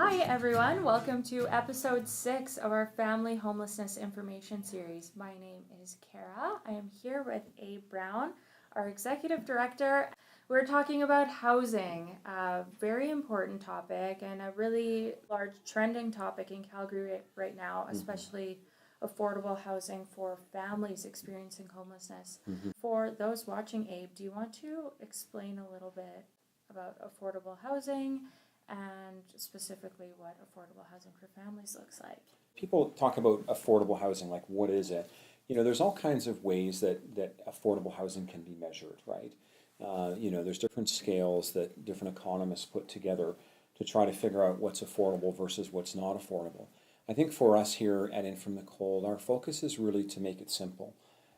Hi everyone, welcome to episode 6 of our Family Homelessness Information Series. My name is Kara. I am here with Abe Brown, our Executive Director. We're talking about housing, a very important topic and a really large trending topic in Calgary right now, especially affordable housing for families experiencing homelessness. For those watching, Abe, do you want to explain a little bit about affordable housing and specifically what affordable housing for families looks like? People talk about affordable housing, like what is it? There's all kinds of ways that affordable housing can be measured, right? There's different scales that different economists put together to try to figure out what's affordable versus what's not affordable. I think for us here at In From the Cold, our focus is really to make it simple.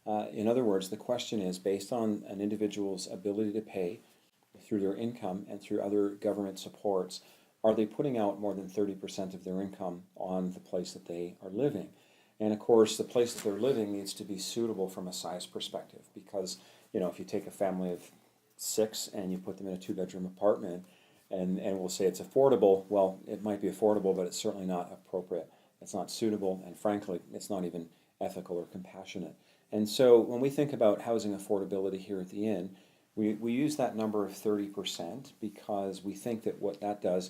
In other words, the question is based on an individual's ability to pay through their income and through other government supports, are they putting out more than 30% of their income on the place that they are living? And of course, the place that they're living needs to be suitable from a size perspective because, if you take a family of 6 and you put them in a 2-bedroom apartment and we'll say it's affordable, well, it might be affordable, but it's certainly not appropriate. It's not suitable, and frankly, it's not even ethical or compassionate. And so when we think about housing affordability here at the Inn, we use that number of 30% because we think that what that does,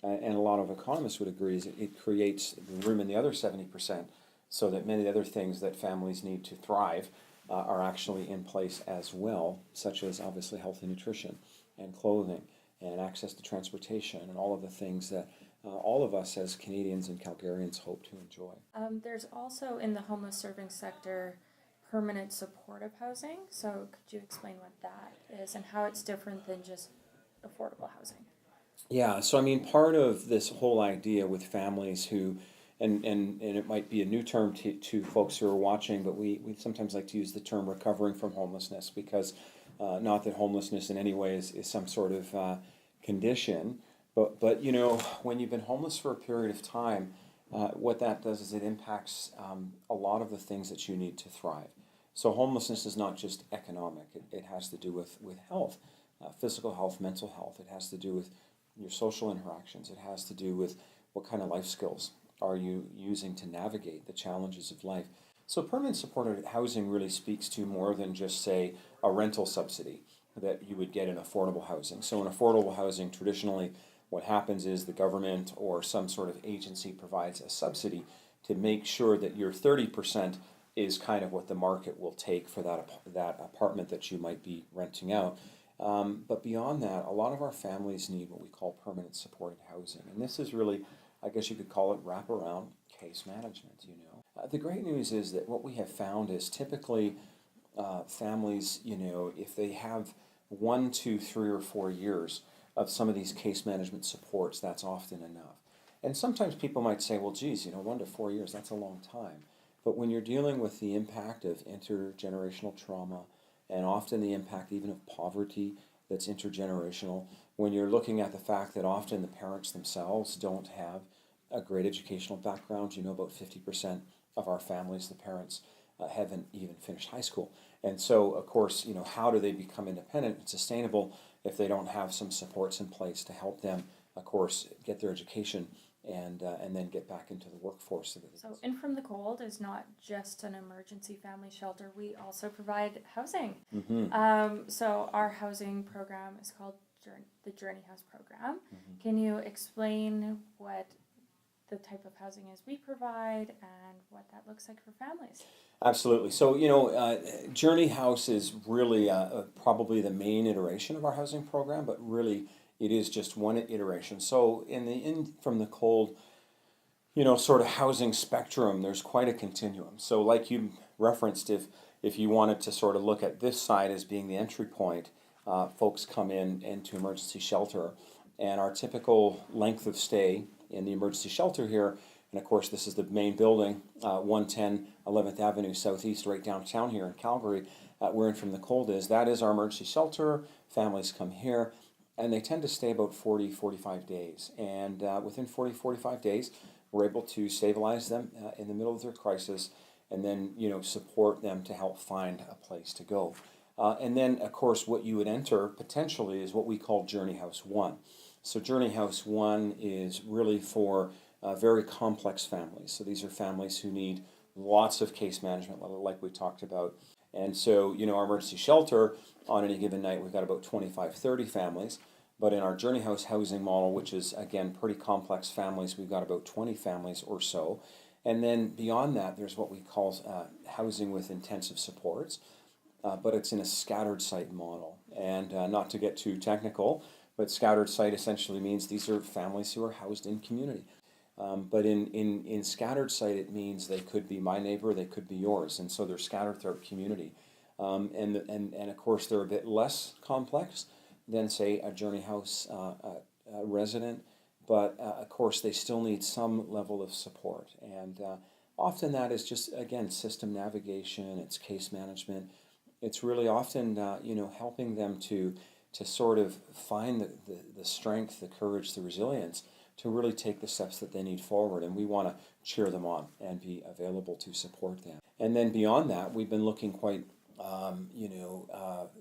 and a lot of economists would agree, is it creates room in the other 70% so that many other things that families need to thrive are actually in place as well, such as obviously healthy nutrition and clothing and access to transportation and all of the things that all of us as Canadians and Calgarians hope to enjoy. There's also in the homeless serving sector permanent supportive housing. So could you explain what that is and how it's different than just affordable housing? Yeah, so I mean, part of this whole idea with families who, and it might be a new term to folks who are watching, but we sometimes like to use the term recovering from homelessness because not that homelessness in any way is some sort of condition, but when you've been homeless for a period of time, what that does is it impacts a lot of the things that you need to thrive. So homelessness is not just economic, it has to do with health, physical health, mental health. It has to do with your social interactions. It has to do with what kind of life skills are you using to navigate the challenges of life. So permanent supported housing really speaks to more than just, say, a rental subsidy that you would get in affordable housing. So in affordable housing, traditionally, what happens is the government or some sort of agency provides a subsidy to make sure that your 30% is kind of what the market will take for that apartment that you might be renting out. But beyond that, a lot of our families need what we call permanent supported housing. And this is really, I guess you could call it wraparound case management. The great news is that what we have found is typically families, if they have 1, 2, 3, or 4 years of some of these case management supports, that's often enough. And sometimes people might say, well, geez, 1 to 4 years, that's a long time. But when you're dealing with the impact of intergenerational trauma, and often the impact even of poverty that's intergenerational, when you're looking at the fact that often the parents themselves don't have a great educational background, about 50% of our families, the parents haven't even finished high school. And so, of course, how do they become independent and sustainable if they don't have some supports in place to help them, of course, get their education and then get back into the workforce. So In From the Cold is not just an emergency family shelter. We also provide housing. So our housing program is called the Journey House Program. Can you explain what the type of housing is we provide and what that looks like for families? Absolutely. So, Journey House is really probably the main iteration of our housing program, but really it is just one iteration. So in From the Cold, sort of housing spectrum, there's quite a continuum. So like you referenced, if you wanted to sort of look at this side as being the entry point, folks come into emergency shelter, and our typical length of stay in the emergency shelter here, and of course this is the main building, 110 11th Avenue Southeast, right downtown here in Calgary, where In From the Cold that is our emergency shelter. Families come here, and they tend to stay about 40-45 days. And within 40-45 days, we're able to stabilize them in the middle of their crisis and then, support them to help find a place to go. And then, of course, what you would enter potentially is what we call Journey House 1. So Journey House 1 is really for very complex families. So these are families who need lots of case management, like we talked about. And so, our emergency shelter, on any given night, we've got about 25, 30 families. But in our Journey House housing model, which is, again, pretty complex families, we've got about 20 families or so. And then beyond that, there's what we call housing with intensive supports, but it's in a scattered site model. And not to get too technical, but scattered site essentially means these are families who are housed in community. But in scattered site, it means they could be my neighbor, they could be yours, and so they're scattered throughout community. And of course, they're a bit less complex than, say, a Journey House resident, but of course, they still need some level of support. And often that is just, again, system navigation, it's case management. It's really often, helping them to sort of find the strength, the courage, the resilience to really take the steps that they need forward. And we want to cheer them on and be available to support them. And then beyond that, we've been looking quite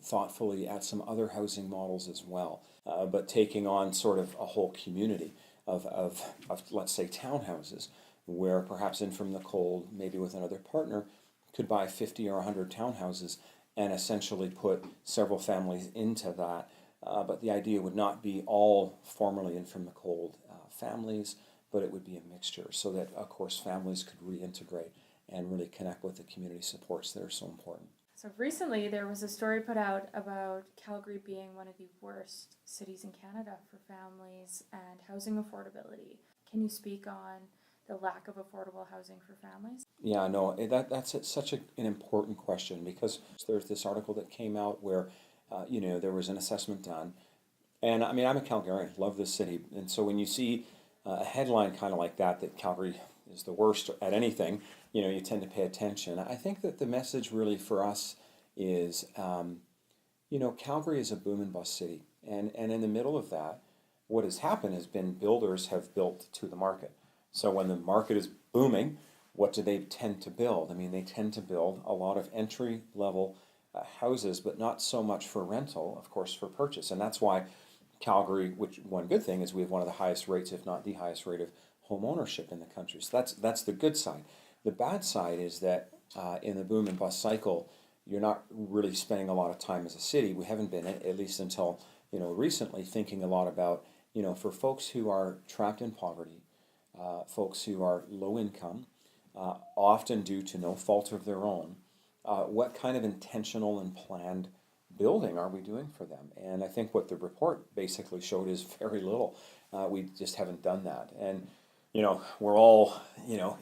thoughtfully at some other housing models as well, but taking on sort of a whole community of let's say, townhouses, where perhaps in from the cold, maybe with another partner, could buy 50 or 100 townhouses and essentially put several families into that. But the idea would not be all formerly in from the cold families, but it would be a mixture so that, of course, families could reintegrate and really connect with the community supports that are so important. So recently there was a story put out about Calgary being one of the worst cities in Canada for families and housing affordability. Can you speak on the lack of affordable housing for families? Yeah, no, that's such an important question, because there's this article that came out where, there was an assessment done. And I mean, I'm a Calgarian, love this city. And so when you see a headline kind of like that Calgary is the worst at anything, you tend to pay attention. I think that the message really for us is, Calgary is a boom and bust city. And in the middle of that, what has happened has been builders have built to the market. So when the market is booming, what do they tend to build? I mean, they tend to build a lot of entry level houses, but not so much for rental, of course, for purchase. And that's why Calgary, which one good thing is we have one of the highest rates, if not the highest rate of home ownership in the country. So that's the good side. The bad side is that in the boom and bust cycle, you're not really spending a lot of time as a city. We haven't been, at least until recently, thinking a lot about for folks who are trapped in poverty, folks who are low income, often due to no fault of their own. What kind of intentional and planned building are we doing for them? And I think what the report basically showed is very little. We just haven't done that. And, we're all,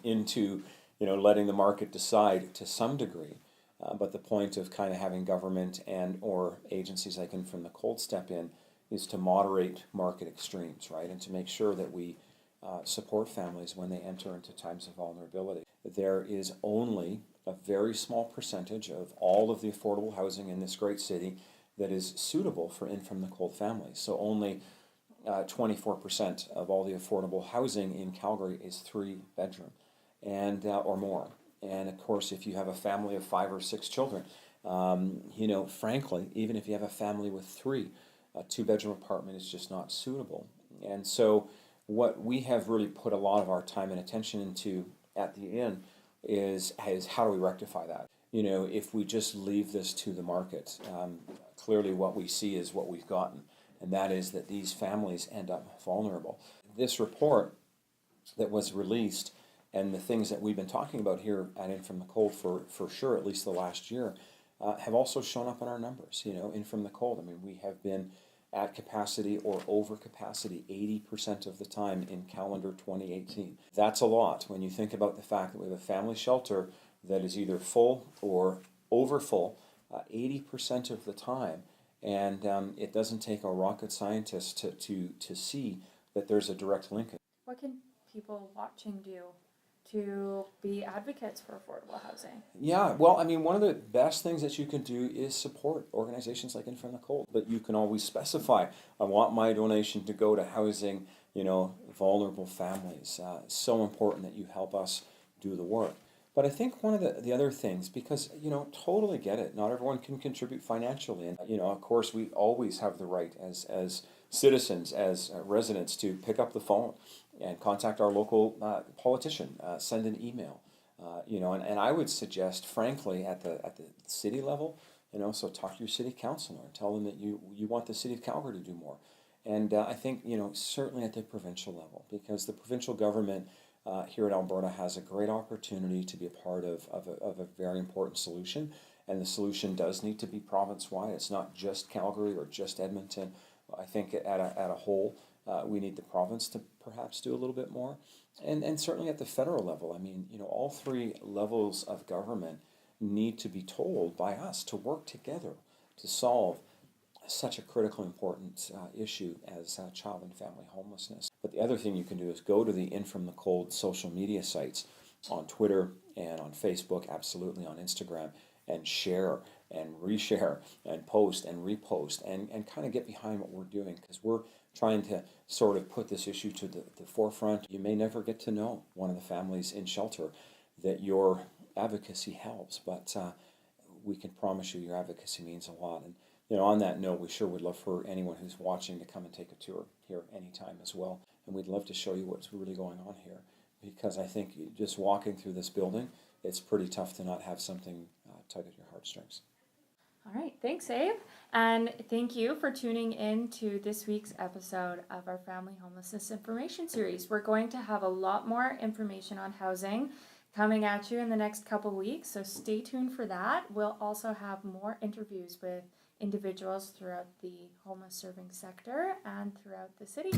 into, letting the market decide to some degree. But the point of kind of having government and or agencies like In From the Cold step in is to moderate market extremes, right? And to make sure that we support families when they enter into times of vulnerability. There is only a very small percentage of all of the affordable housing in this great city that is suitable for In From the Cold families. So only 24% of all the affordable housing in Calgary is 3-bedroom and or more. And of course, if you have a family of 5 or 6 children, frankly, even if you have a family with 3, a 2-bedroom apartment is just not suitable. And so what we have really put a lot of our time and attention into at the end is how do we rectify that? If we just leave this to the market, clearly what we see is what we've gotten, and that is that these families end up vulnerable. This report that was released and the things that we've been talking about here at In From the Cold for sure, at least the last year, have also shown up in our numbers. In From the Cold, I mean, we have been at capacity or over capacity 80% of the time in calendar 2018. That's a lot when you think about the fact that we have a family shelter that is either full or over full 80% of the time. And it doesn't take a rocket scientist to see that there's a direct linkage. What can people watching do to be advocates for affordable housing? Yeah, well, I mean, one of the best things that you can do is support organizations like In From the Cold. But you can always specify, I want my donation to go to housing, vulnerable families. So important that you help us do the work. But I think one of the other things, because, totally get it, not everyone can contribute financially. And, of course, we always have the right as citizens, as residents, to pick up the phone and contact our local politician, send an email. And I would suggest, frankly, at the city level, so talk to your city councilor and tell them that you want the city of Calgary to do more. And I think, certainly at the provincial level, because the provincial government here in Alberta has a great opportunity to be a part of a very important solution. And the solution does need to be province-wide. It's not just Calgary or just Edmonton. I think at a whole, we need the province to perhaps do a little bit more. And certainly at the federal level, I mean, all three levels of government need to be told by us to work together to solve such a critical important issue as child and family homelessness. But the other thing you can do is go to the In From the Cold social media sites on Twitter and on Facebook, absolutely on Instagram, and share and reshare and post and repost and kind of get behind what we're doing, because we're trying to sort of put this issue to the forefront. You may never get to know one of the families in shelter that your advocacy helps, but we can promise you your advocacy means a lot. And on that note, we sure would love for anyone who's watching to come and take a tour here anytime as well. And we'd love to show you what's really going on here, because I think just walking through this building, it's pretty tough to not have something tug at your heartstrings. All right, thanks, Abe. And thank you for tuning in to this week's episode of our Family Homelessness Information Series. We're going to have a lot more information on housing coming at you in the next couple weeks, so stay tuned for that. We'll also have more interviews with individuals throughout the homeless serving sector and throughout the city.